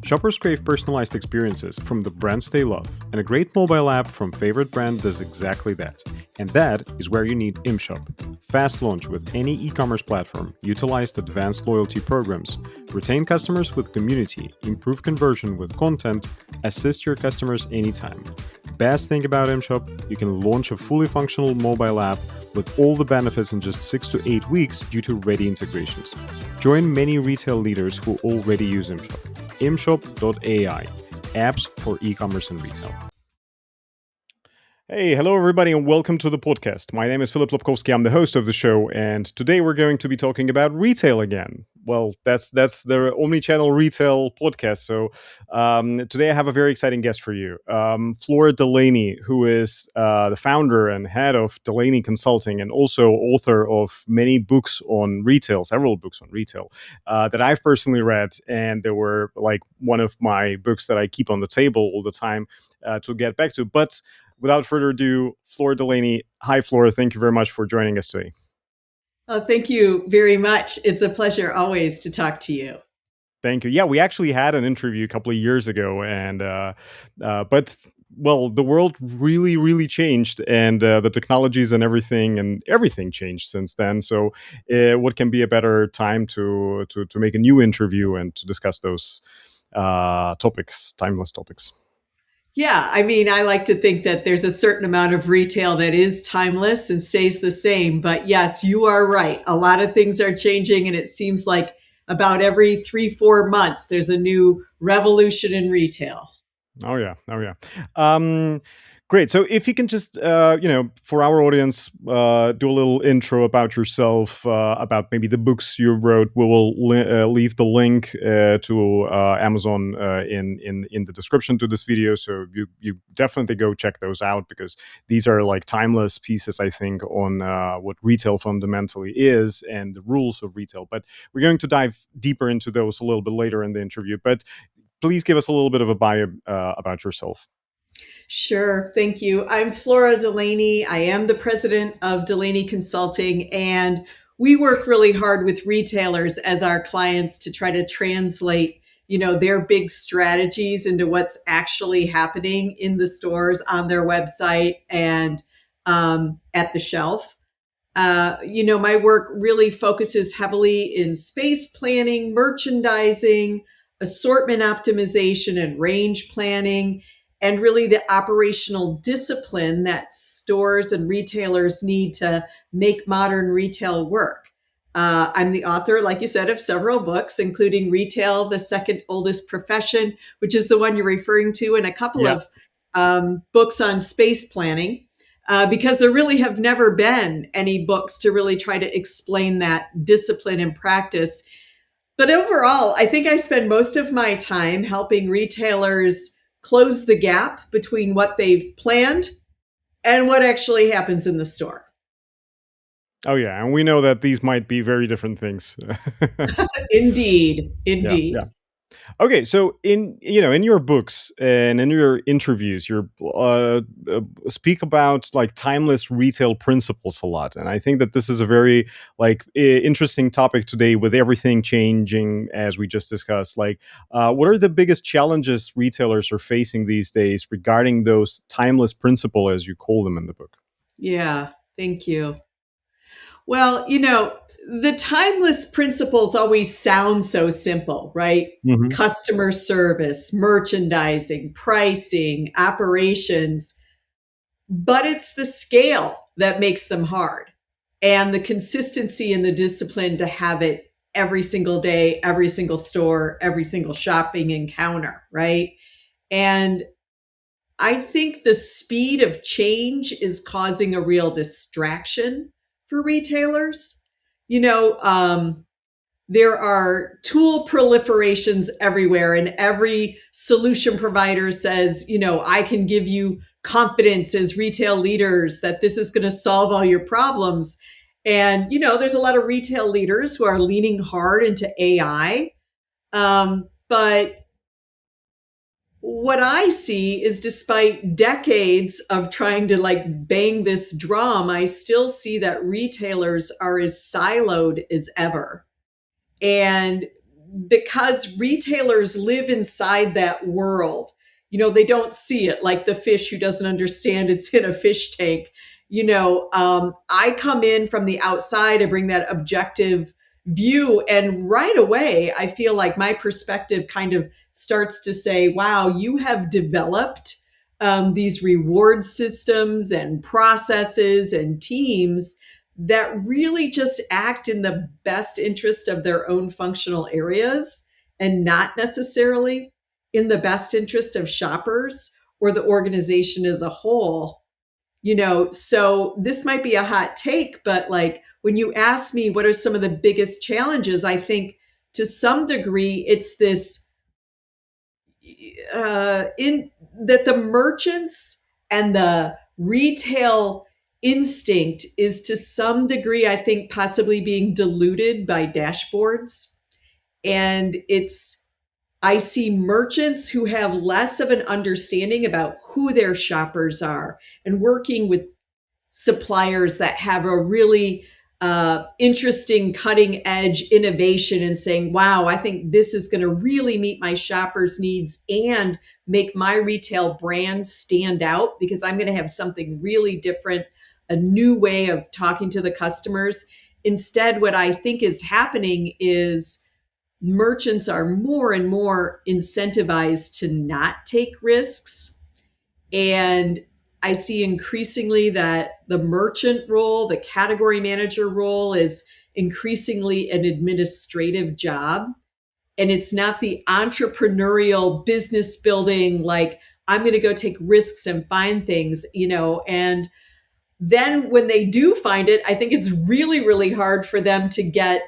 Shoppers crave personalized experiences from the brands they love, and a great mobile app from favorite brand does exactly that. And that is where you need IMSHOP. Fast launch with any e-commerce platform, utilize advanced loyalty programs, retain customers with community, improve conversion with content, assist your customers anytime. Best thing about IMSHOP, you can launch a fully functional mobile app with all the benefits in just 6 to 8 weeks due to ready integrations. Join many retail leaders who already use IMSHOP. IMSHOP.AI, apps for e-commerce and retail. Hey, hello everybody and welcome to the podcast. My name is Filip Lobkowski, I'm the host of the show, and today we're going to be talking about retail again. Well, that's the Omnichannel Retail podcast. So today I have a very exciting guest for you. Flora Delaney, who is the founder and head of Delaney Consulting and also author of many books on retail, several books on retail that I've personally read. And they were like one of my books that I keep on the table all the time to get back to. But without further ado, Flora Delaney. Hi, Flora. Thank you very much for joining us today. Oh, thank you very much. It's a pleasure always to talk to you. Thank you. Yeah, we actually had an interview a couple of years ago, and but the world really changed, and the technologies and everything changed since then. So, what can be a better time to make a new interview and to discuss those timeless topics? Yeah, I mean, I like to think that there's a certain amount of retail that is timeless and stays the same. But yes, you are right. A lot of things are changing, and it seems like about every 3-4 months, there's a new revolution in retail. Oh yeah. Great. So if you can just, for our audience, do a little intro about yourself, about maybe the books you wrote. We will leave the link to Amazon in the description to this video. So you definitely go check those out, because these are like timeless pieces, I think, on what retail fundamentally is and the rules of retail. But we're going to dive deeper into those a little bit later in the interview. But please give us a little bit of a bio about yourself. Sure. Thank you. I'm Flora Delaney. I am the president of Delaney Consulting, and we work really hard with retailers as our clients to try to translate, their big strategies into what's actually happening in the stores, on their website, and at the shelf. My work really focuses heavily in space planning, merchandising, assortment optimization, and range planning, and really the operational discipline that stores and retailers need to make modern retail work. I'm the author, like you said, of several books, including Retail, the Second Oldest Profession, which is the one you're referring to, and a couple of books on space planning. Because there really have never been any books to really try to explain that discipline and practice. But overall, I think I spend most of my time helping retailers close the gap between what they've planned and what actually happens in the store. Oh yeah, and we know that these might be very different things. Indeed. Yeah. Okay, so in your books and in your interviews, you speak about like timeless retail principles a lot, and I think that this is a very interesting topic today with everything changing as we just discussed. Like, what are the biggest challenges retailers are facing these days regarding those timeless principles, as you call them in the book? Yeah, thank you. Well, the timeless principles always sound so simple, right? Mm-hmm. Customer service, merchandising, pricing, operations. But it's the scale that makes them hard, and the consistency and the discipline to have it every single day, every single store, every single shopping encounter, right? And I think the speed of change is causing a real distraction for retailers. There are tool proliferations everywhere, and every solution provider says, I can give you confidence as retail leaders that this is going to solve all your problems. And, there's a lot of retail leaders who are leaning hard into AI. But what I see is, despite decades of trying to bang this drum, I still see that retailers are as siloed as ever. And because retailers live inside that world. They don't see it like the fish who doesn't understand it's in a fish tank. I come in from the outside, I bring that objective view, and right away, I feel like my perspective kind of starts to say, wow, you have developed these reward systems and processes and teams that really just act in the best interest of their own functional areas and not necessarily in the best interest of shoppers or the organization as a whole. So this might be a hot take, but like when you ask me what are some of the biggest challenges, I think to some degree it's this in that the merchants and the retail instinct is to some degree, I think, possibly being diluted by dashboards. And I see merchants who have less of an understanding about who their shoppers are and working with suppliers that have a really interesting cutting edge innovation and saying, wow, I think this is going to really meet my shoppers' needs and make my retail brand stand out because I'm going to have something really different, a new way of talking to the customers. Instead, what I think is happening is merchants are more and more incentivized to not take risks. And I see increasingly that the merchant role, the category manager role, is increasingly an administrative job. And it's not the entrepreneurial business building, like, I'm going to go take risks and find things. And then when they do find it, I think it's really, really hard for them to get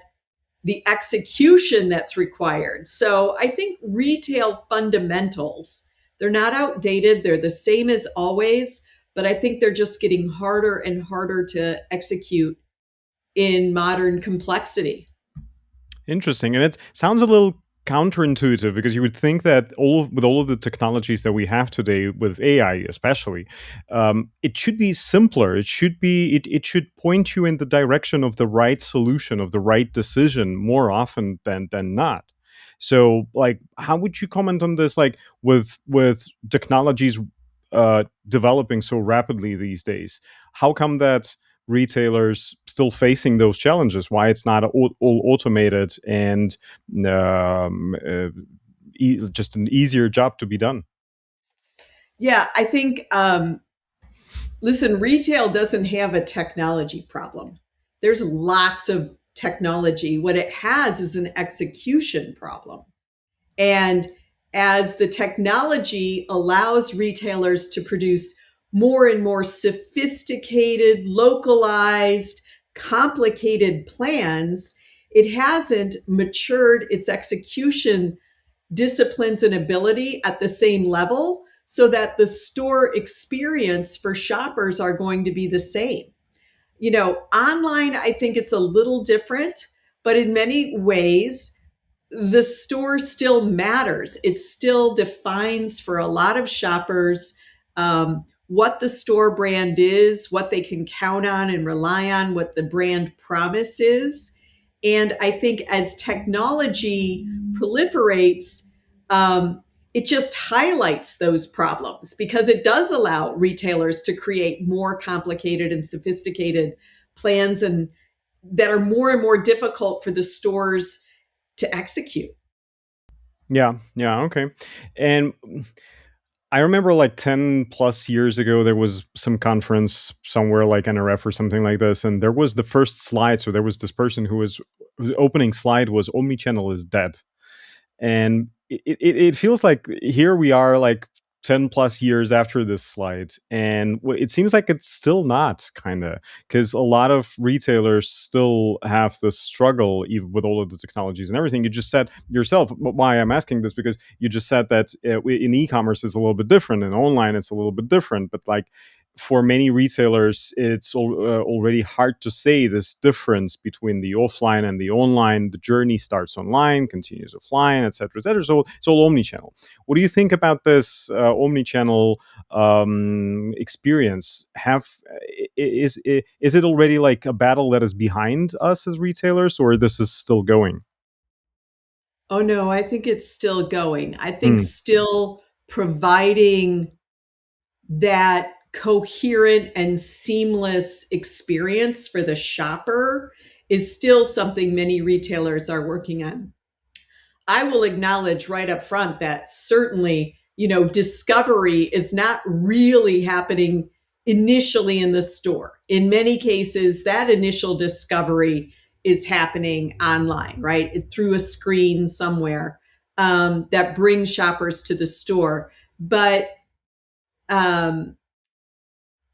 the execution that's required. So I think retail fundamentals, they're not outdated, they're the same as always, but I think they're just getting harder and harder to execute in modern complexity. Interesting, and it sounds a little counterintuitive because you would think that with all of the technologies that we have today, with AI especially, it should be simpler. It should point you in the direction of the right solution, of the right decision, more often than not. So, like, how would you comment on this? Like, with technologies developing so rapidly these days, how come that retailers still facing those challenges? Why it's not all automated and just an easier job to be done? Yeah, I think, listen, retail doesn't have a technology problem. There's lots of technology. What it has is an execution problem. And as the technology allows retailers to produce more and more sophisticated, localized, complicated plans, it hasn't matured its execution disciplines and ability at the same level so that the store experience for shoppers are going to be the same. Online, I think it's a little different, but in many ways, the store still matters. It still defines for a lot of shoppers what the store brand is, what they can count on and rely on, what the brand promise is. And I think as technology proliferates, it just highlights those problems because it does allow retailers to create more complicated and sophisticated plans and that are more and more difficult for the stores to execute. Yeah, okay. And I remember like 10 plus years ago, there was some conference somewhere like NRF or something like this. And there was the first slide. So there was this person whose opening slide was Omnichannel is dead. And it feels like here we are like 10 plus years after this slide, and it seems like it's still not, kind of, because a lot of retailers still have this struggle even with all of the technologies and everything. You just said yourself, why I'm asking this, because you just said that in e-commerce it's a little bit different, and online it's a little bit different, but like for many retailers, it's already hard to say this difference between the offline and the online. The journey starts online, continues offline, etc., etc. So it's all omnichannel. What do you think about this omnichannel experience? Is it already like a battle that is behind us as retailers, or this is still going? Oh no, I think it's still going. I think Mm, still providing that coherent and seamless experience for the shopper is still something many retailers are working on. I will acknowledge right up front that certainly, discovery is not really happening initially in the store. In many cases, that initial discovery is happening online, right? Through a screen somewhere that brings shoppers to the store. But um,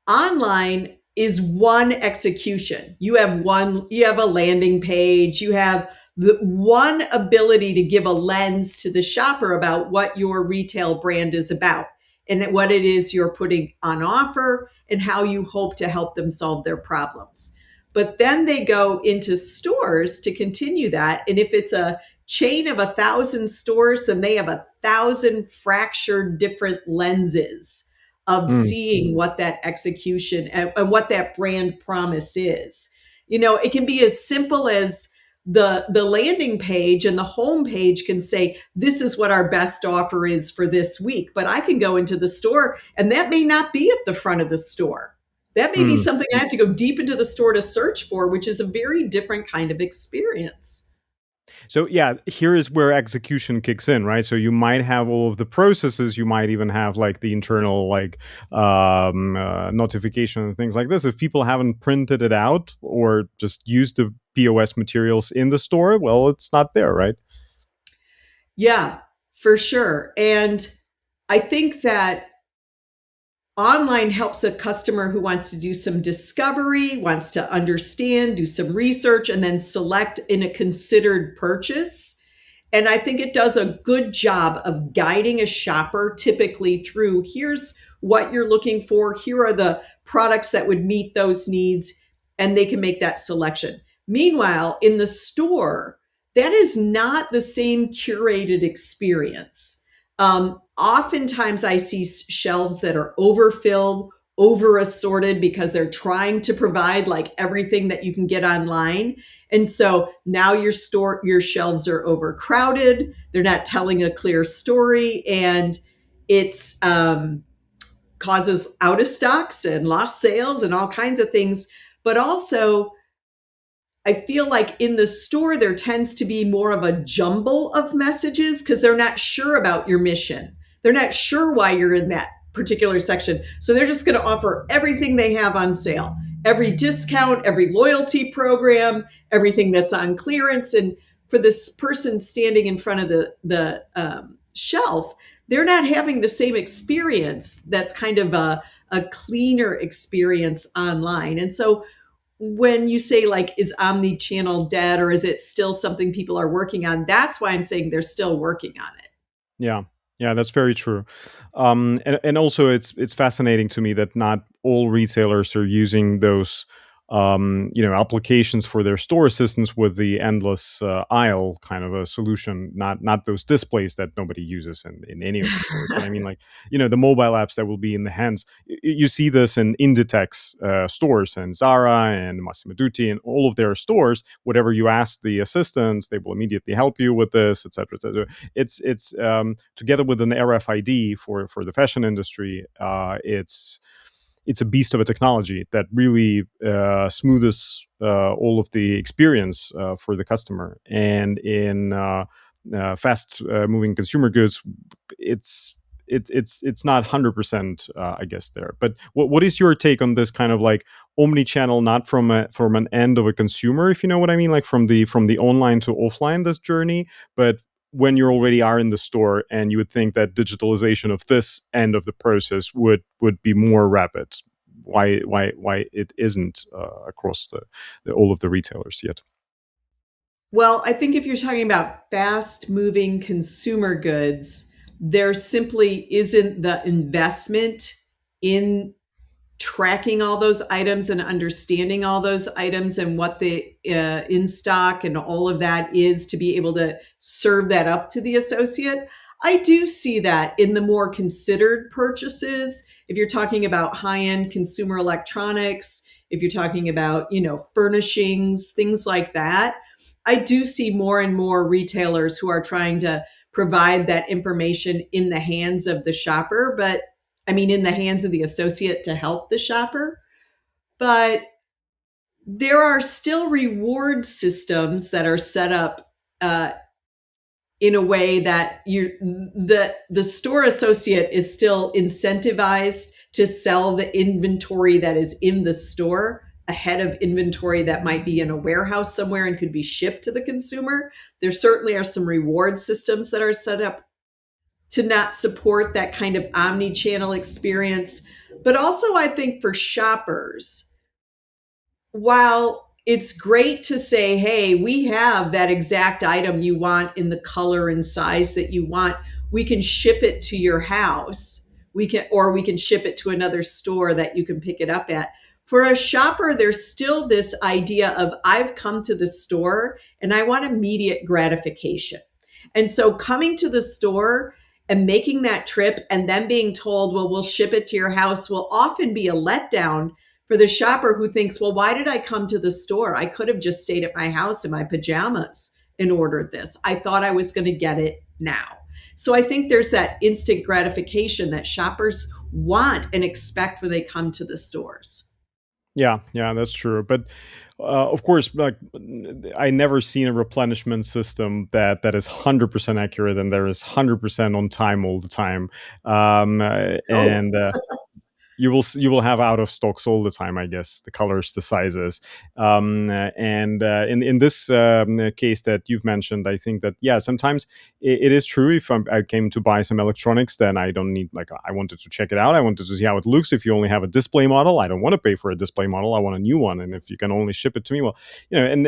online is one execution. You have a landing page, you have the one ability to give a lens to the shopper about what your retail brand is about and what it is you're putting on offer and how you hope to help them solve their problems. But then they go into stores to continue that. And if it's a chain of 1,000 stores, then they have 1,000 fractured different lenses of mm, seeing what that execution and what that brand promise is. It can be as simple as the landing page and the home page can say this is what our best offer is for this week, but I can go into the store and that may not be at the front of the store. That may be mm. something I have to go deep into the store to search for, which is a very different kind of experience. So yeah, here is where execution kicks in, right? So you might have all of the processes, you might even have like the internal like notification and things like this. If people haven't printed it out or just used the POS materials in the store, well, it's not there, right? Yeah, for sure. And I think that online helps a customer who wants to do some discovery, wants to understand, do some research, and then select in a considered purchase. And I think it does a good job of guiding a shopper typically through here's what you're looking for, here are the products that would meet those needs, and they can make that selection. Meanwhile, in the store, that is not the same curated experience. Oftentimes, I see shelves that are overfilled, over assorted because they're trying to provide like everything that you can get online. And so now your shelves are overcrowded. They're not telling a clear story, and it's causes out of stocks and lost sales and all kinds of things. But also, I feel like in the store, there tends to be more of a jumble of messages because they're not sure about your mission. They're not sure why you're in that particular section. So they're just going to offer everything they have on sale, every discount, every loyalty program, everything that's on clearance. And for this person standing in front of the shelf, they're not having the same experience that's kind of a cleaner experience online. And so when you say like is omni-channel dead or is it still something people are working on, that's why I'm saying they're still working on it. Yeah, yeah, that's very true. And also, it's fascinating to me that not all retailers are using those applications for their store assistants with the endless aisle kind of a solution. Not those displays that nobody uses in any of the stores, but I mean like the mobile apps that will be in the hands. You see this in Inditex stores and Zara and Massimo Dutti and all of their stores. Whatever you ask the assistants, they will immediately help you with this, etc., etc. It's together with an RFID for the fashion industry. It's a beast of a technology that really smooths all of the experience for the customer. And in fast moving consumer goods, it's not 100%, I guess, there. But what is your take on this kind of like omni-channel, not from an end of a consumer, if you know what I mean, like from the online to offline, this journey, but when you already are in the store, and you would think that digitalization of this end of the process would be more rapid. Why it isn't across the all of the retailers yet? Well, I think if you're talking about fast moving consumer goods, there simply isn't the investment in tracking all those items and understanding all those items and what the in stock and all of that is to be able to serve that up to the associate. I do see that in the more considered purchases. If you're talking about high end consumer electronics, if you're talking about, furnishings, things like that, I do see more and more retailers who are trying to provide that information in the hands of the shopper, but I mean, in the hands of the associate to help the shopper. But there are still reward systems that are set up in a way that the store associate is still incentivized to sell the inventory that is in the store ahead of inventory that might be in a warehouse somewhere and could be shipped to the consumer. There certainly are some reward systems that are set up to not support that kind of omni-channel experience. But also, I think for shoppers, while it's great to say, hey, we have that exact item you want in the color and size that you want, we can ship it to your house. We can ship it to another store that you can pick it up at. For a shopper, there's still this idea of, I've come to the store and I want immediate gratification. And so coming to the store and making that trip and then being told, well, we'll ship it to your house, will often be a letdown for the shopper who thinks, well, why did I come to the store? I could have just stayed at my house in my pajamas and ordered this. I thought I was going to get it now. So I think there's that instant gratification that shoppers want and expect when they come to the stores. Yeah, yeah, that's true. But of course, like I never seen a replenishment system that is 100% accurate and there is 100% on time all the time. Oh, And you will have out of stocks all the time, I guess, the colors, the sizes. And in this case that you've mentioned, I think that, yeah, sometimes it is true. If I came to buy some electronics, then I don't need, like, I wanted to check it out, I wanted to see how it looks. If you only have a display model, I don't want to pay for a display model, I want a new one. And if you can only ship it to me, well, and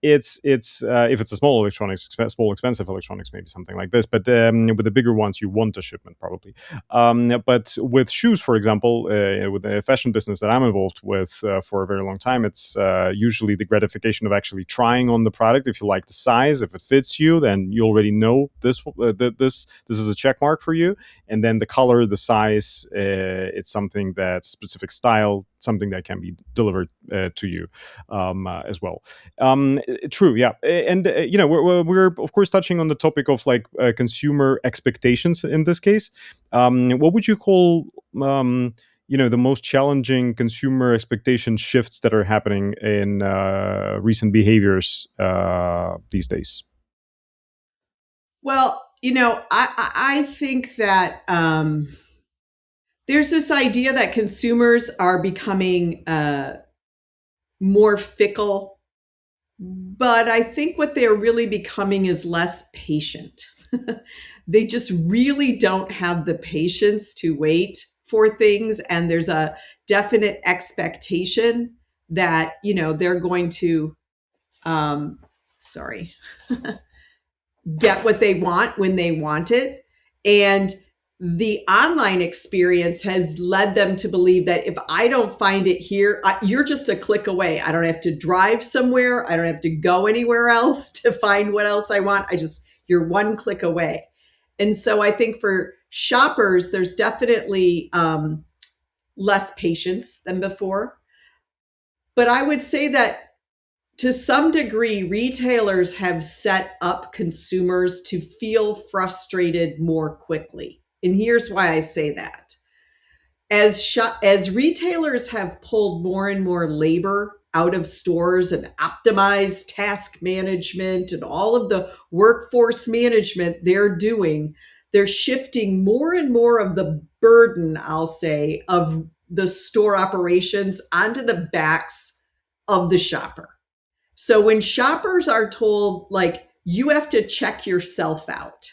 it's if it's a small electronics, small expensive electronics, maybe something like this. But with the bigger ones, you want a shipment probably. But with shoes, for example, with the fashion business that I'm involved with for a very long time, it's usually the gratification of actually trying on the product. If you like the size, if it fits you, then you already know this is a check mark for you. And then the color, the size, it's something that specific style, something that can be delivered to you as well. True, yeah, and we're of course touching on the topic of like consumer expectations in this case. What would you call the most challenging consumer expectation shifts that are happening in recent behaviors these days? well, I think that there's this idea that consumers are becoming more fickle, but I think what they're really becoming is less patient. They just really don't have the patience to wait for things. And there's a definite expectation that, they're going to, sorry, get what they want when they want it. And the online experience has led them to believe that if I don't find it here, you're just a click away. I don't have to drive somewhere. I don't have to go anywhere else to find what else I want. You're one click away. And so I think for shoppers, there's definitely less patience than before. But I would say that to some degree, retailers have set up consumers to feel frustrated more quickly. And here's why I say that. As retailers have pulled more and more labor out of stores and optimized task management and all of the workforce management they're doing, they're shifting more and more of the burden, I'll say, of the store operations onto the backs of the shopper. So when shoppers are told, like, you have to check yourself out,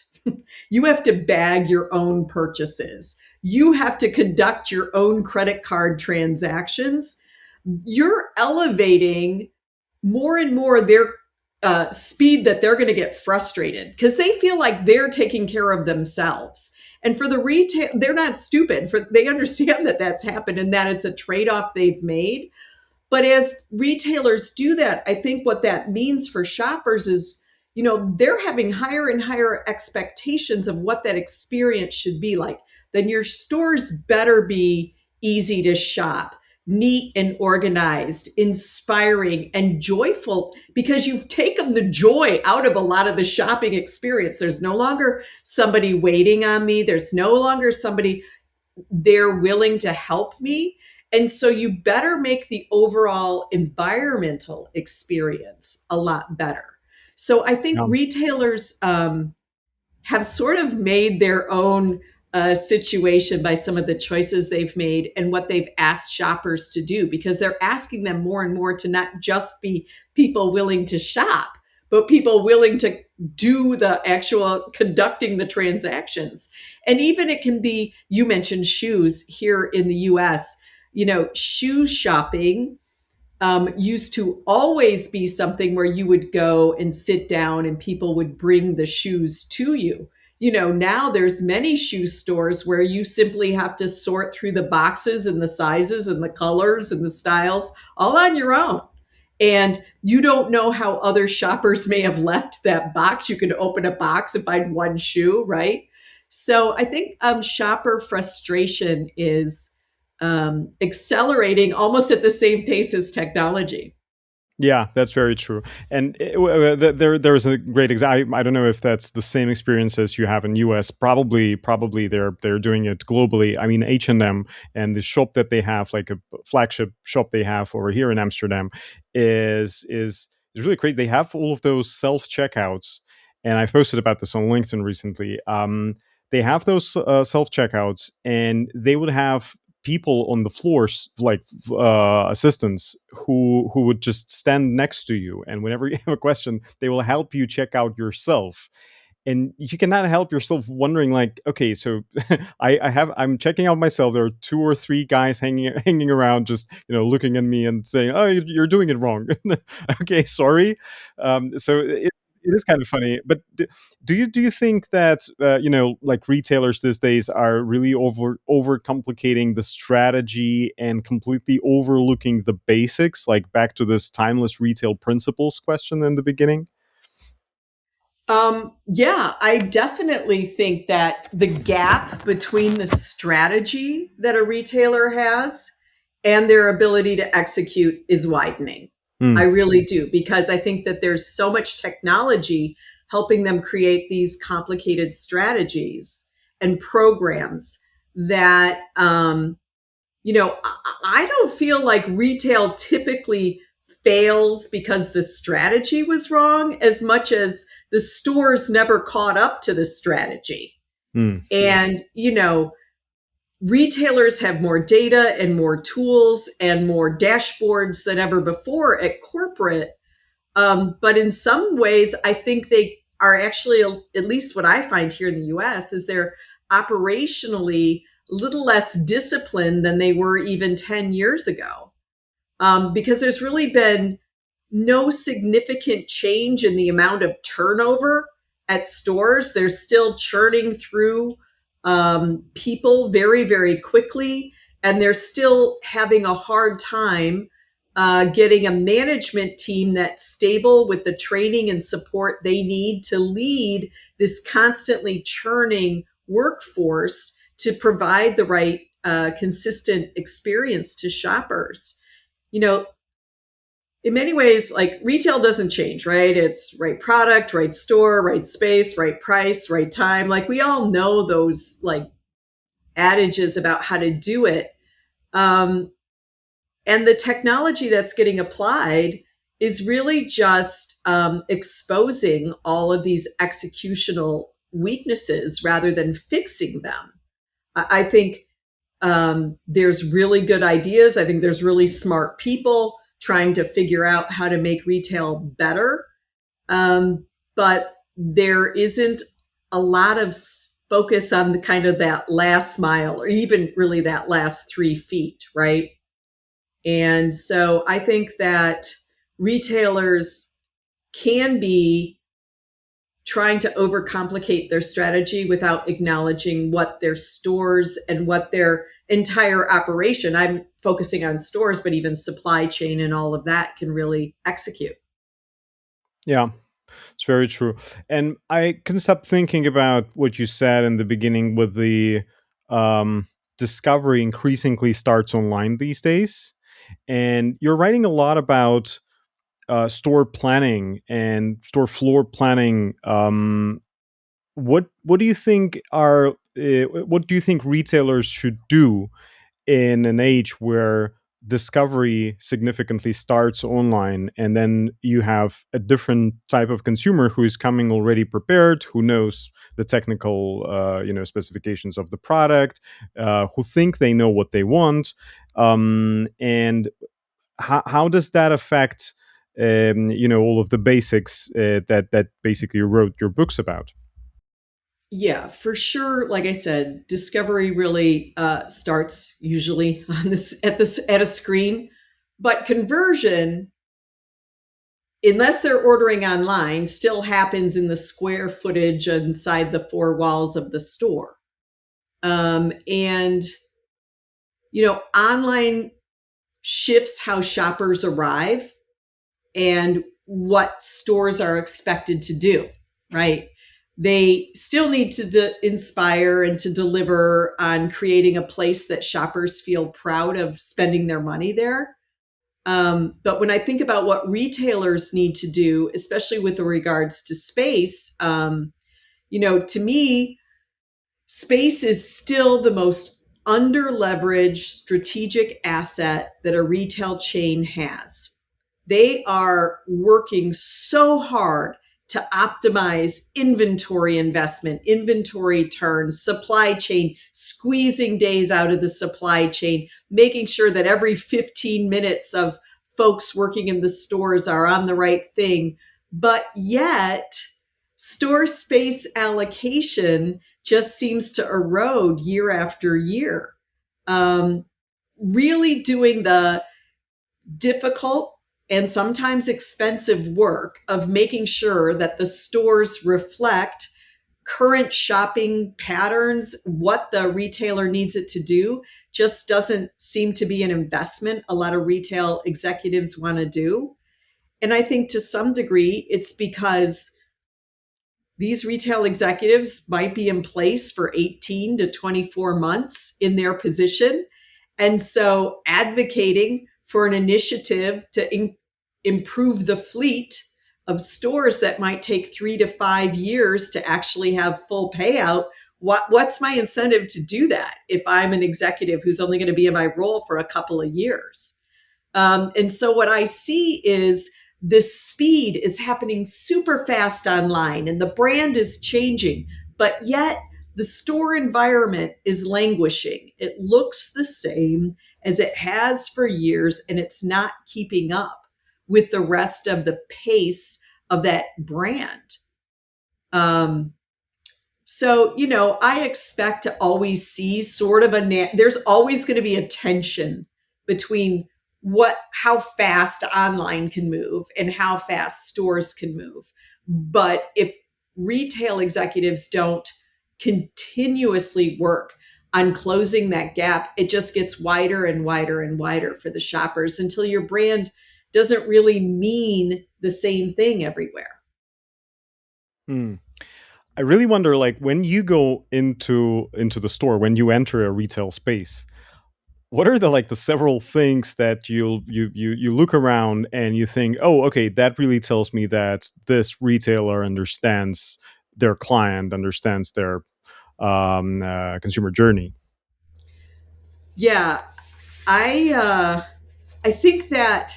you have to bag your own purchases, you have to conduct your own credit card transactions, you're elevating more and more their speed that they're going to get frustrated because they feel like they're taking care of themselves. And for the retail, they're not stupid. They understand that that's happened and that it's a trade-off they've made. But as retailers do that, I think what that means for shoppers is, they're having higher and higher expectations of what that experience should be like. Then your stores better be easy to shop. neat and organized, inspiring and joyful, because you've taken the joy out of a lot of the shopping experience. There's no longer somebody waiting on me. There's no longer somebody there willing to help me. And so you better make the overall environmental experience a lot better. So I think Yeah. retailers have sort of made their own situation by some of the choices they've made and what they've asked shoppers to do, because they're asking them more and more to not just be people willing to shop, but people willing to do the actual conducting the transactions. And even it can be, you mentioned shoes here in the US, shoe shopping used to always be something where you would go and sit down and people would bring the shoes to you. Now there's many shoe stores where you simply have to sort through the boxes and the sizes and the colors and the styles all on your own. And you don't know how other shoppers may have left that box. You can open a box and find one shoe, right? So I think shopper frustration is accelerating almost at the same pace as technology. Yeah, that's very true. And there's a great example. I don't know if that's the same experience as you have in US. Probably they're doing it globally. I mean, H&M and the shop that they have, like a flagship shop they have over here in Amsterdam, is really great. They have all of those self checkouts, and I posted about this on LinkedIn recently. They have those self checkouts, and they would have people on the floors, like assistants, who would just stand next to you, and whenever you have a question, they will help you check out yourself. And you cannot help yourself wondering, like, okay, so I'm checking out myself. There are two or three guys hanging around, just looking at me and saying, "Oh, you're doing it wrong." Okay, sorry. So it is kind of funny. But do you think that like retailers these days are really over complicating the strategy and completely overlooking the basics, like back to this timeless retail principles question in the beginning? Yeah, I definitely think that the gap between the strategy that a retailer has and their ability to execute is widening. I Hmm. really do, because I think that there's so much technology helping them create these complicated strategies and programs that I don't feel like retail typically fails because the strategy was wrong as much as the stores never caught up to the strategy. Hmm. And, retailers have more data and more tools and more dashboards than ever before at corporate. But in some ways, I think they are actually, at least what I find here in the US, is they're operationally a little less disciplined than they were even 10 years ago. Because there's really been no significant change in the amount of turnover at stores. They're still churning through people very, very quickly, and they're still having a hard time getting a management team that's stable with the training and support they need to lead this constantly churning workforce to provide the right consistent experience to shoppers. You know, in many ways, like retail doesn't change, right? It's right product, right store, right space, right price, right time. Like we all know those like adages about how to do it. Um, and the technology that's getting applied is really just exposing all of these executional weaknesses rather than fixing them. I think there's really good ideas. I think there's really smart people trying to figure out how to make retail better. But there isn't a lot of focus on the kind of that last mile or even really that last 3 feet, right? And so I think that retailers can be trying to overcomplicate their strategy without acknowledging what their stores and what their entire operation, I'm focusing on stores, but even supply chain and all of that can really execute. Yeah, it's very true. And I couldn't stop thinking about what you said in the beginning with the um, discovery increasingly starts online these days. and you're writing a lot about store planning and store floor planning. What do you think are what do you think retailers should do in an age where discovery significantly starts online, and then you have a different type of consumer who is coming already prepared, who knows the technical specifications of the product, who think they know what they want, and how does that affect all of the basics that basically you wrote your books about? Yeah, for sure. Like I said, discovery really starts usually on this at a screen, but conversion, unless they're ordering online, still happens in the square footage inside the four walls of the store. And online shifts how shoppers arrive and what stores are expected to do, right? They still need to inspire and to deliver on creating a place that shoppers feel proud of spending their money there. But when I think about what retailers need to do, especially with regards to space, to me, space is still the most underleveraged strategic asset that a retail chain has. They are working so hard to optimize inventory investment, inventory turns, supply chain, squeezing days out of the supply chain, making sure that every 15 minutes of folks working in the stores are on the right thing. But yet, store space allocation just seems to erode year after year. Really doing the difficult and sometimes expensive work of making sure that the stores reflect current shopping patterns, what the retailer needs it to do, just doesn't seem to be an investment a lot of retail executives want to do. And I think to some degree, it's because these retail executives might be in place for 18 to 24 months in their position. And so advocating for an initiative to improve the fleet of stores that might take 3 to 5 years to actually have full payout. What's my incentive to do that if I'm an executive who's only going to be in my role for a couple of years? And so what I see is the speed is happening super fast online and the brand is changing, but yet the store environment is languishing. It looks the same as it has for years, and it's not keeping up with the rest of the pace of that brand. Um, I expect to always see sort of there's always going to be a tension between how fast online can move and how fast stores can move. But if retail executives don't continuously work on closing that gap, it just gets wider and wider and wider for the shoppers until your brand doesn't really mean the same thing everywhere. Hmm. I really wonder, like, when you go into the store, when you enter a retail space, what are the several things that you look around and you think, oh, okay, that really tells me that this retailer understands their client, understands their consumer journey. Yeah, I think that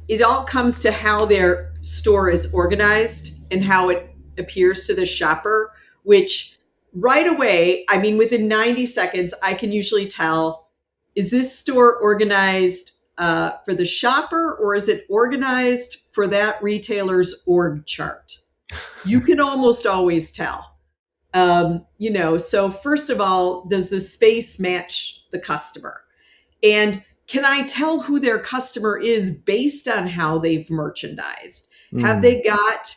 it all comes to how their store is organized and how it appears to the shopper, which right away, I mean, within 90 seconds, I can usually tell, is this store organized for the shopper or is it organized for that retailer's org chart? You can almost always tell. So first of all, does the space match the customer? And can I tell who their customer is based on how they've merchandised? Have Mm. they got,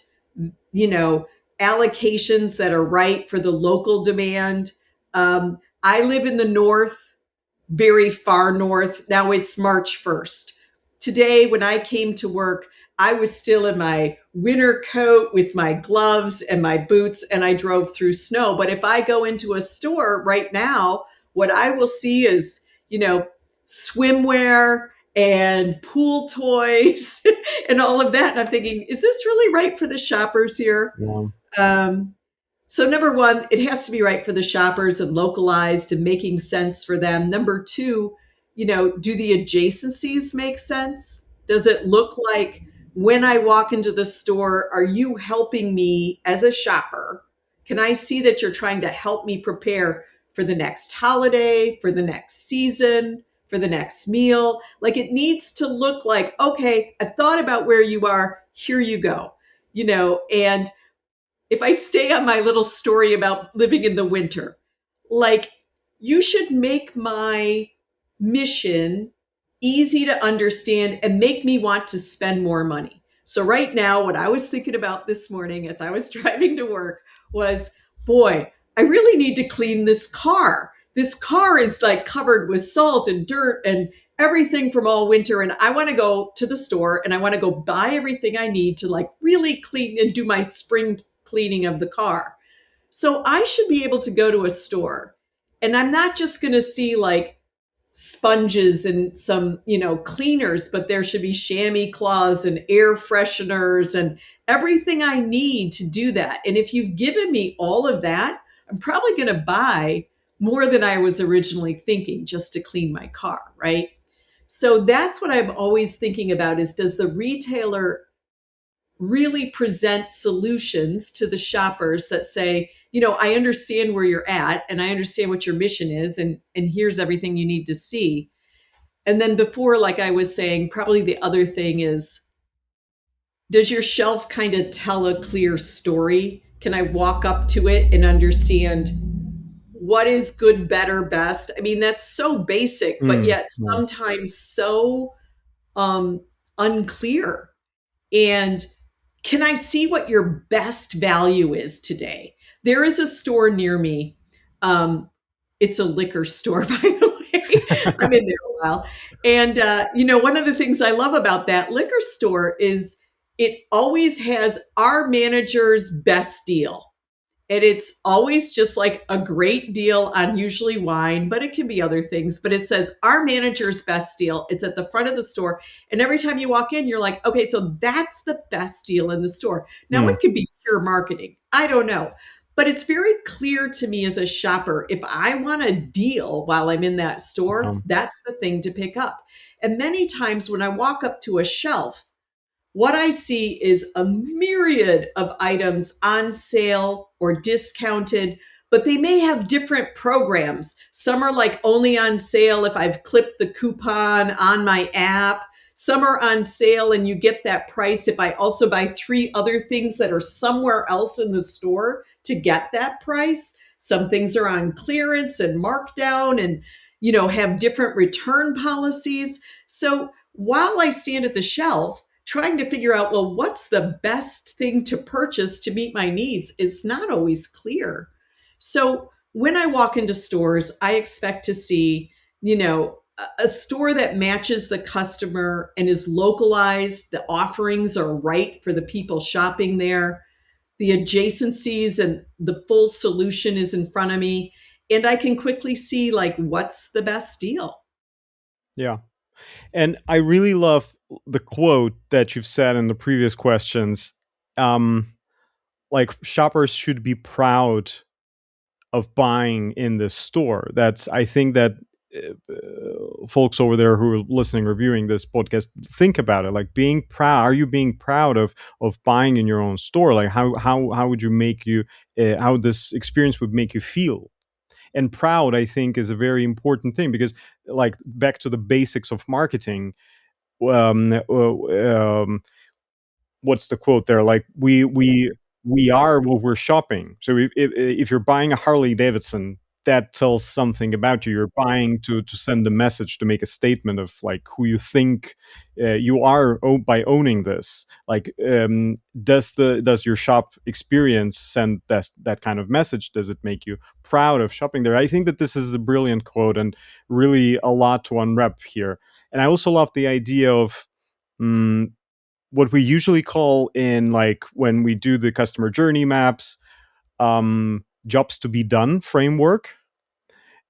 you know, allocations that are right for the local demand? I live in the north, very far north. Now it's March 1st. Today, when I came to work, I was still in my winter coat with my gloves and my boots, and I drove through snow. But if I go into a store right now, what I will see is, you know, swimwear and pool toys and all of that. And I'm thinking, is this really right for the shoppers here? Yeah. Um, so, number one, it has to be right for the shoppers and localized and making sense for them. Number two, do the adjacencies make sense? Does it look like when I walk into the store, are you helping me as a shopper? Can I see that you're trying to help me prepare for the next holiday, for the next season, for the next meal? Like it needs to look like, okay, I thought about where you are. Here you go. And if I stay on my little story about living in the winter, like you should make my mission easy to understand and make me want to spend more money. So, right now, what I was thinking about this morning as I was driving to work was, boy, I really need to clean this car. This car is like covered with salt and dirt and everything from all winter. And I want to go to the store and I want to go buy everything I need to like really clean and do my spring cleaning of the car. So I should be able to go to a store and I'm not just going to see like sponges and some, cleaners, but there should be chamois cloths and air fresheners and everything I need to do that. And if you've given me all of that, I'm probably going to buy more than I was originally thinking just to clean my car, right? So that's what I'm always thinking about is does the retailer really present solutions to the shoppers that say, I understand where you're at and I understand what your mission is and here's everything you need to see. And then before, like I was saying, probably the other thing is, does your shelf kind of tell a clear story? Can I walk up to it and understand what is good, better, best? I mean, that's so basic, but Mm, yet yeah. sometimes so um, unclear. And can I see what your best value is today? There is a store near me. Um, it's a liquor store, by the way. I'm in there a while. And, one of the things I love about that liquor store is it always has our manager's best deal. And it's always just like a great deal on usually wine, but it can be other things. But it says our manager's best deal. It's at the front of the store. And every time you walk in, you're like, okay, so that's the best deal in the store. Now, Mm, it could be pure marketing. I don't know. But it's very clear to me as a shopper if I want a deal while I'm in that store, yeah. that's the thing to pick up. And many times when I walk up to a shelf, what I see is a myriad of items on sale or discounted, but they may have different programs. Some are like only on sale if I've clipped the coupon on my app. Some are on sale and you get that price if I also buy three other things that are somewhere else in the store to get that price. Some things are on clearance and markdown and have different return policies. So while I stand at the shelf trying to figure out, well, what's the best thing to purchase to meet my needs is not always clear. So when I walk into stores, I expect to see, a store that matches the customer and is localized. The offerings are right for the people shopping there. The adjacencies and the full solution is in front of me. And I can quickly see, like, what's the best deal. Yeah. And I really love the quote that you've said in the previous questions. Um, like shoppers should be proud of buying in this store. That's I think that folks over there who are listening, reviewing this podcast, think about it. Like being proud. Are you being proud of buying in your own store? Like how would you make you how this experience would make you feel? And proud, I think, is a very important thing because, like, back to the basics of marketing. What's the quote there? Like we are what we're shopping. So if you're buying a Harley Davidson, that tells something about you. You're buying to send a message, to make a statement of like who you think you are by owning this. Like, does your shop experience send that kind of message? Does it make you proud of shopping there? I think that this is a brilliant quote and really a lot to unwrap here. And I also love the idea of mm, what we usually call in, like, when we do the customer journey maps, jobs to be done framework.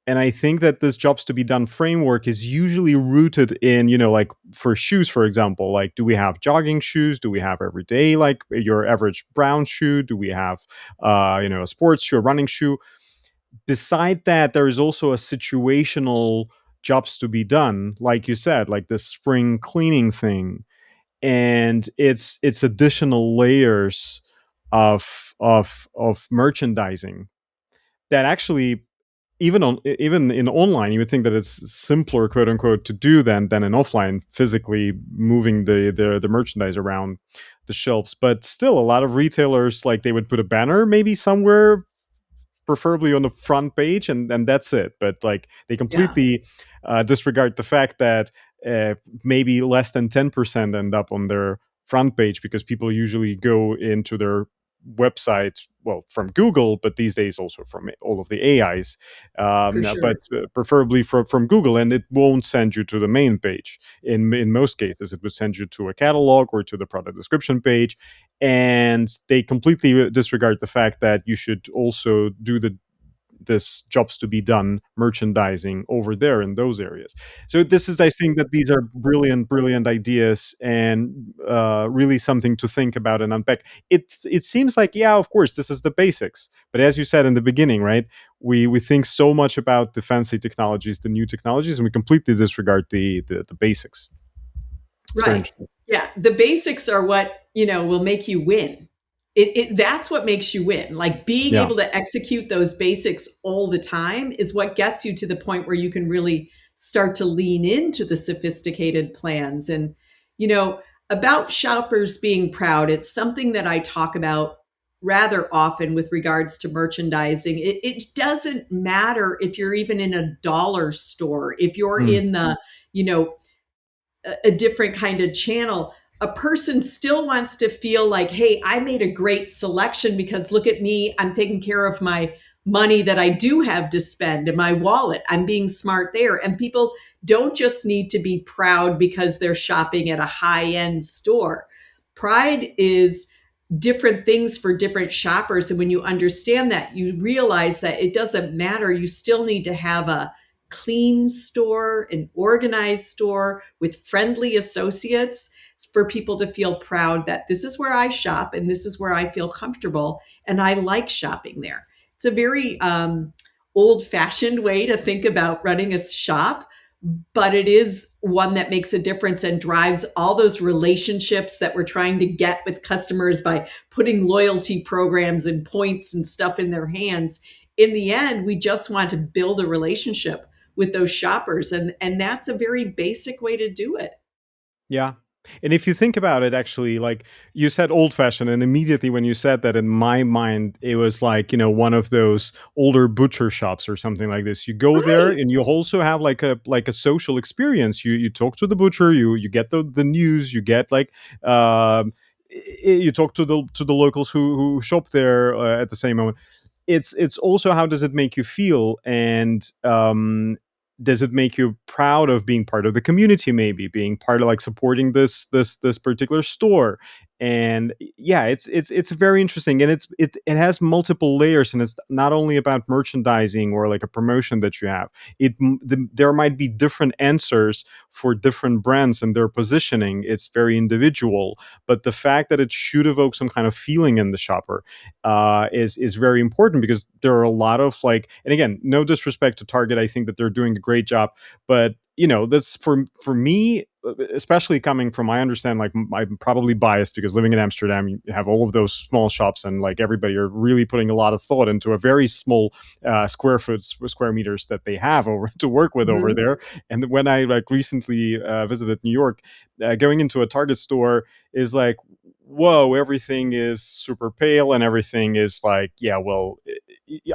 And I think that this jobs to be done framework is usually rooted in, like for shoes, for example, like do we have jogging shoes? Do we have everyday, like your average brown shoe? Do we have, a sports shoe, a running shoe? Beside that, there is also a situational jobs to be done, like you said, like the spring cleaning thing, and it's additional layers of merchandising that actually, even in online, you would think that it's simpler, quote unquote, to do than in offline, physically moving the merchandise around the shelves. But still, a lot of retailers, like, they would put a banner maybe somewhere, preferably on the front page, and that's it. But like, they Yeah, completely disregard the fact that maybe less than 10% end up on their front page, because people usually go into their website, well, from Google, but these days also from all of the AIs, for but sure. preferably from Google, and it won't send you to the main page. In most cases, it will send you to a catalog or to the product description page, and they completely disregard the fact that you should also do this jobs to be done merchandising over there in those areas. So this is, I think that these are brilliant ideas, and really something to think about and unpack. It seems like, yeah, of course, this is the basics, but as you said in the beginning, right, we think so much about the fancy technologies, the new technologies, and we completely disregard the basics. It's very Right. interesting. Yeah. The basics are what, will make you win. That's what makes you win. Like being Yeah. able to execute those basics all the time is what gets you to the point where you can really start to lean into the sophisticated plans. And, you know, about shoppers being proud, it's something that I talk about rather often with regards to merchandising. It doesn't matter if you're even in a dollar store, if you're Mm. in the, you know, a different kind of channel, a person still wants to feel like, hey, I made a great selection because look at me, I'm taking care of my money that I do have to spend in my wallet. I'm being smart there. And people don't just need to be proud because they're shopping at a high end store. Pride is different things for different shoppers. And when you understand that, you realize that it doesn't matter. You still need to have a clean store, an organized store with friendly associates for people to feel proud that this is where I shop and this is where I feel comfortable and I like shopping there. It's a very old fashioned way to think about running a shop, but it is one that makes a difference and drives all those relationships that we're trying to get with customers by putting loyalty programs and points and stuff in their hands. In the end, we just want to build a relationship with those shoppers, and that's a very basic way to do it. Yeah. And if you think about it, actually, like you said, old fashioned, and immediately when you said that, in my mind, it was like, one of those older butcher shops or something like this. You go there, Right. and you also have like a social experience. You talk to the butcher, you get the news, you get like, you talk to the locals who shop there at the same moment. It's also, how does it make you feel, and does it make you proud of being part of the community, maybe being part of, like, supporting this particular store. And yeah, it's very interesting, and it has multiple layers, and it's not only about merchandising or like a promotion that you have. There might be different answers for different brands and their positioning. It's very individual, but the fact that it should evoke some kind of feeling in the shopper is very important, because there are a lot of, like, and again, no disrespect to Target, I think that they're doing a great job, but that's for me, especially coming from, I understand, like, I'm probably biased because living in Amsterdam, you have all of those small shops, and like everybody are really putting a lot of thought into a very small square meters that they have over to work with over Mhm. there. And when I, like, recently visited New York, going into a Target store is like, whoa, everything is super pale, and everything is like, yeah, well,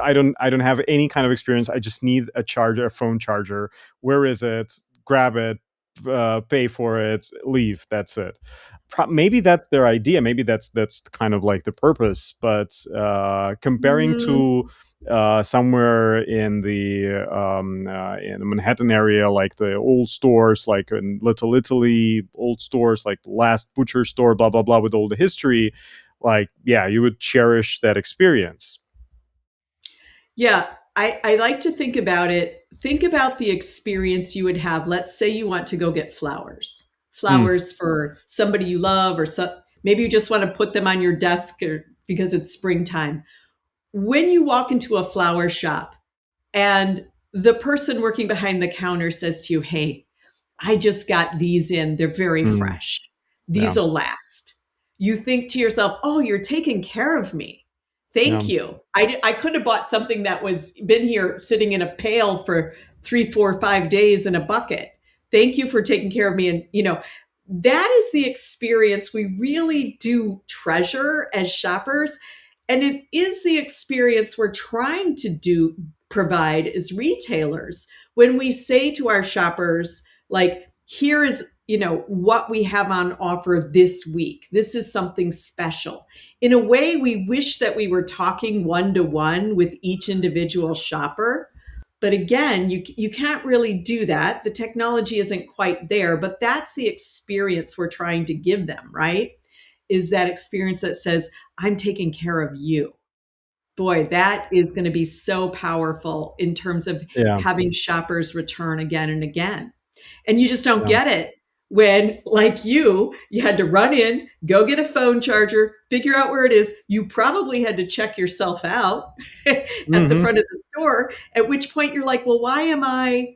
I don't have any kind of experience. I just need a charger, a phone charger. Where is it? Grab it, pay for it, leave. That's it. Maybe that's their idea. Maybe that's kind of like the purpose. But comparing Mm, to somewhere in the Manhattan area, like the old stores, like in Little Italy, old stores like the last butcher store, blah blah blah, with all the history, like, yeah, you would cherish that experience. yeah. I like to think about it. Think about the experience you would have. Let's say you want to go get flowers, Mm, flowers for somebody you love, or maybe you just want to put them on your desk because it's springtime. When you walk into a flower shop and the person working behind the counter says to you, "Hey, I just got these in. They're very mm, fresh. yeah, These will last." You think to yourself, "Oh, you're taking care of me. yeah, Thank you. I could have bought something that was been here sitting in a pail for 3, 4, 5 days in a bucket. Thank you for taking care of me." And, that is the experience we really do treasure as shoppers. And it is the experience we're trying to provide as retailers when we say to our shoppers, like, here is, what we have on offer this week. This is something special. In a way, we wish that we were talking one to one with each individual shopper. But again, you can't really do that. The technology isn't quite there, but that's the experience we're trying to give them, right? Is that experience that says, I'm taking care of you. Boy, that is going to be so powerful in terms of yeah, having shoppers return again and again. And you just don't yeah. get it when, like you had to run in, go get a phone charger, figure out where it is. You probably had to check yourself out at the Hmm. front of the store, at which point you're like, well, why am I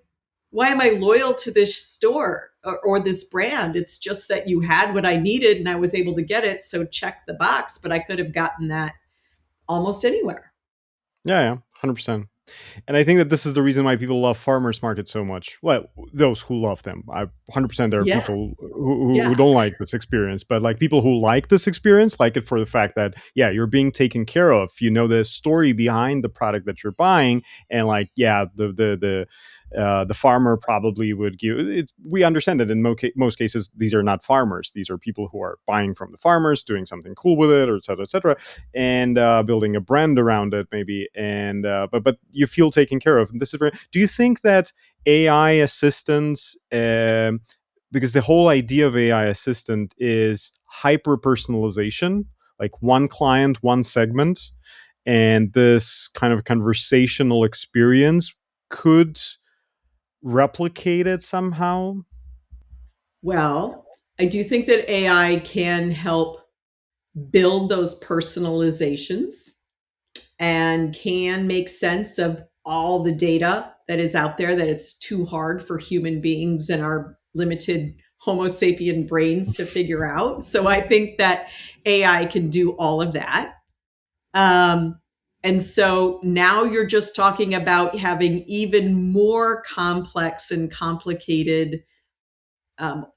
loyal to this store or this brand? It's just that you had what I needed and I was able to get it. So check the box, but I could have gotten that almost anywhere. Yeah, yeah, 100%. And I think that this is the reason why people love farmers markets so much. Well, those who love them, 100%. There are Yeah. people who Yeah. don't like this experience, but like people who like this experience like it for the fact that yeah, you're being taken care of. You know the story behind the product that you're buying, and like yeah, the farmer probably would give it. We understand that in most cases these are not farmers; these are people who are buying from the farmers, doing something cool with it, or et cetera, and building a brand around it, maybe. And but you feel taken care of. And this is very. Do you think that AI assistants? Because the whole idea of AI assistant is hyper personalization, like one client, one segment, and this kind of conversational experience could replicate it somehow. Well, I do think that AI can help build those personalizations and can make sense of all the data that is out there that it's too hard for human beings and our limited Homo sapien brains to figure out. So I think that AI can do all of that. Um, and so now you're just talking about having even more complex and complicated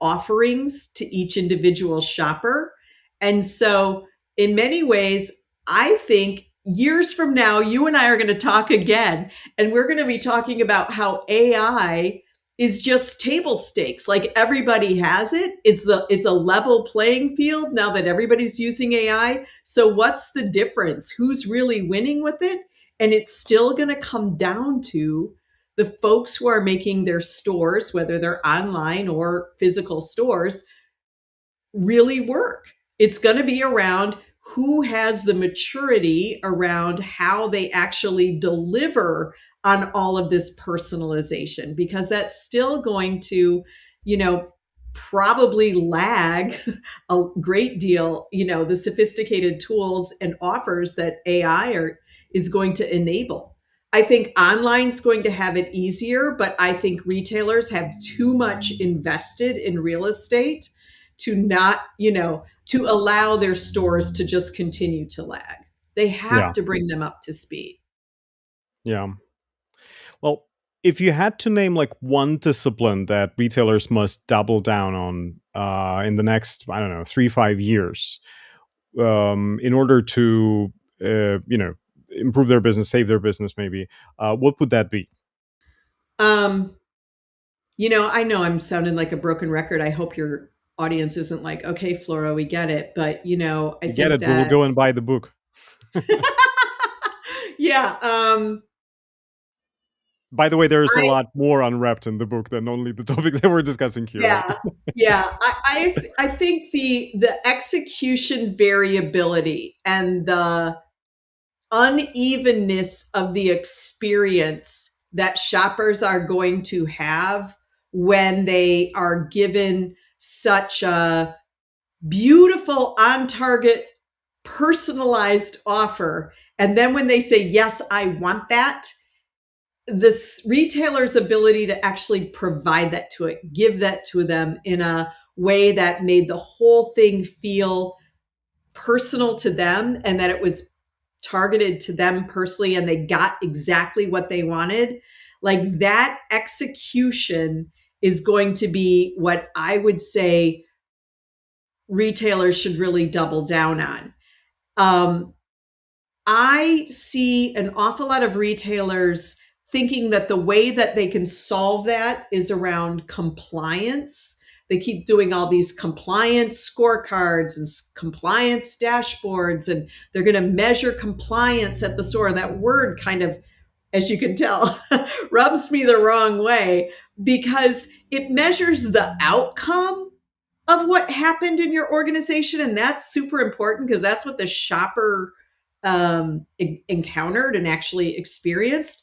offerings to each individual shopper. And so, in many ways, I think years from now, you and I are going to talk again, and we're going to be talking about how AI is just table stakes. Like everybody has it. It's a level playing field now that everybody's using AI. So what's the difference? Who's really winning with it? And it's still going to come down to the folks who are making their stores, whether they're online or physical stores, really work. It's going to be around who has the maturity around how they actually deliver on all of this personalization, because that's still going to, you know, probably lag a great deal, the sophisticated tools and offers that is going to enable. I think online's going to have it easier, but I think retailers have too much invested in real estate to not, to allow their stores to just continue to lag. They have Yeah, to bring them up to speed. yeah. Well, if you had to name like one discipline that retailers must double down on in the next, I don't know, 3 5 years, in order to, improve their business, save their business, maybe, what would that be? Um, I know I'm sounding like a broken record. I hope your audience isn't like, okay, Flora, we get it. But, I We get think it. We will that, go and buy the book. yeah, By the way, there's a I, lot more unwrapped in the book than only the topics that we're discussing here, right? yeah, yeah. I think the execution variability and the unevenness of the experience that shoppers are going to have when they are given such a beautiful, on target, personalized offer. And then when they say, yes, I want that, this retailer's ability to actually provide that to it, give that to them in a way that made the whole thing feel personal to them and that it was targeted to them personally and they got exactly what they wanted. Like that execution is going to be what I would say retailers should really double down on. Um, I see an awful lot of retailers thinking that the way that they can solve that is around compliance. They keep doing all these compliance scorecards and compliance dashboards, and they're going to measure compliance at the store. And that word kind of, as you can tell, rubs me the wrong way because it measures the outcome of what happened in your organization. And that's super important because that's what the shopper encountered and actually experienced.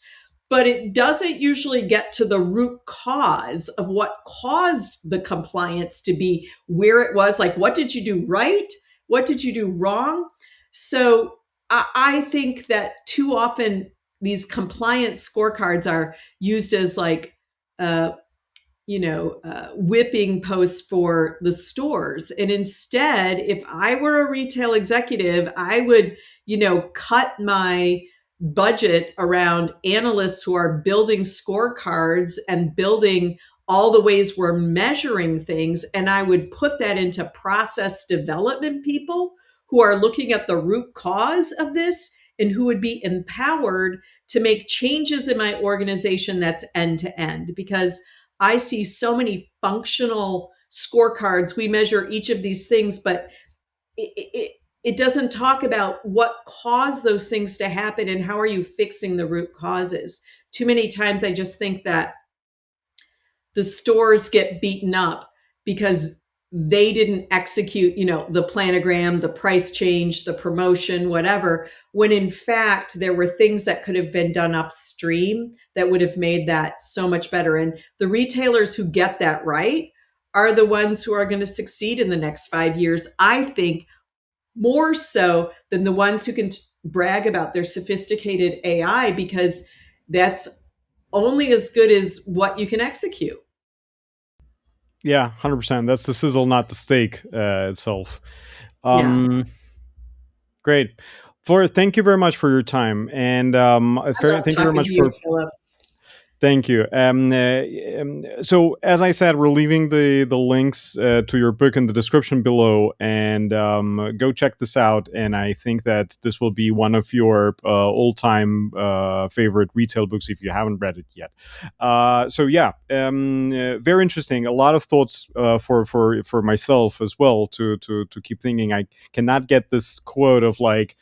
But it doesn't usually get to the root cause of what caused the compliance to be where it was. Like, what did you do right? What did you do wrong? So I think that too often these compliance scorecards are used as like, whipping posts for the stores. And instead, if I were a retail executive, I would, cut my budget around analysts who are building scorecards and building all the ways we're measuring things. And I would put that into process development people who are looking at the root cause of this and who would be empowered to make changes in my organization that's end to end. Because I see so many functional scorecards. We measure each of these things, but it doesn't talk about what caused those things to happen and how are you fixing the root causes. Too many times I just think that the stores get beaten up because they didn't execute, the planogram, the price change, the promotion, whatever, when in fact there were things that could have been done upstream that would have made that so much better. And the retailers who get that right are the ones who are going to succeed in the next 5 years, I think, more so than the ones who can brag about their sophisticated AI, because that's only as good as what you can execute. Yeah, 100%. That's the sizzle, not the steak itself. Yeah. Great. Flora, thank you very much for your time. And I love thank you very talking much to you, for. Philip. Thank you. So, as I said, we're leaving the links to your book in the description below, and go check this out. And I think that this will be one of your all-time favorite retail books if you haven't read it yet. So, yeah, very interesting. A lot of thoughts for myself as well to keep thinking. I cannot get this quote of like,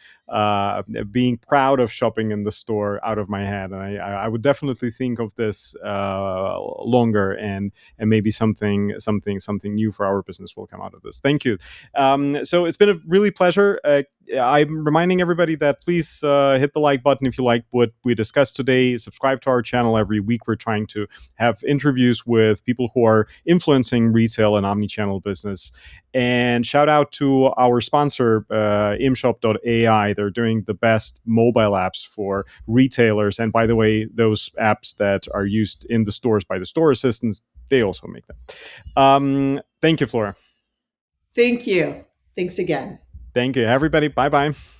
being proud of shopping in the store out of my head, and I would definitely think of this longer, and maybe something new for our business will come out of this. Thank you. So it's been a really pleasure. I'm reminding everybody that please hit the like button if you like what we discussed today. Subscribe to our channel. Every week we're trying to have interviews with people who are influencing retail and omnichannel business. And shout out to our sponsor, IMSHOP.AI. They're doing the best mobile apps for retailers. And by the way, those apps that are used in the stores by the store assistants, they also make them. Thank you, Flora. Thank you. Thanks again. Thank you, everybody. Bye-bye.